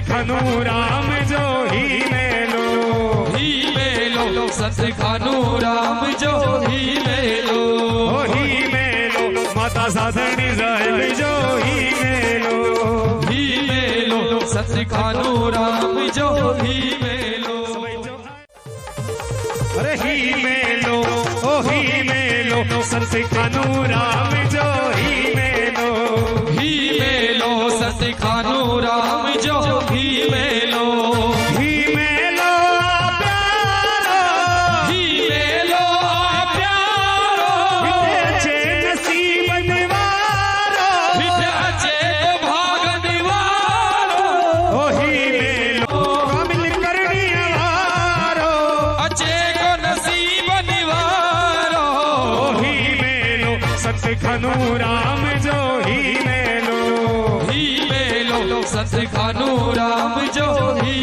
खानू राम जो ही मेलो सत खानू राम जो ही मेलो माता साधनी साहेब जो ही मेलो सत खानू राम जो ही मेलो। अरे ही मेलो सत खानू राम जो ही मेलो सत खानू राम जो ही मेलो खानू राम जो ही मेलो सत खानू राम जो ही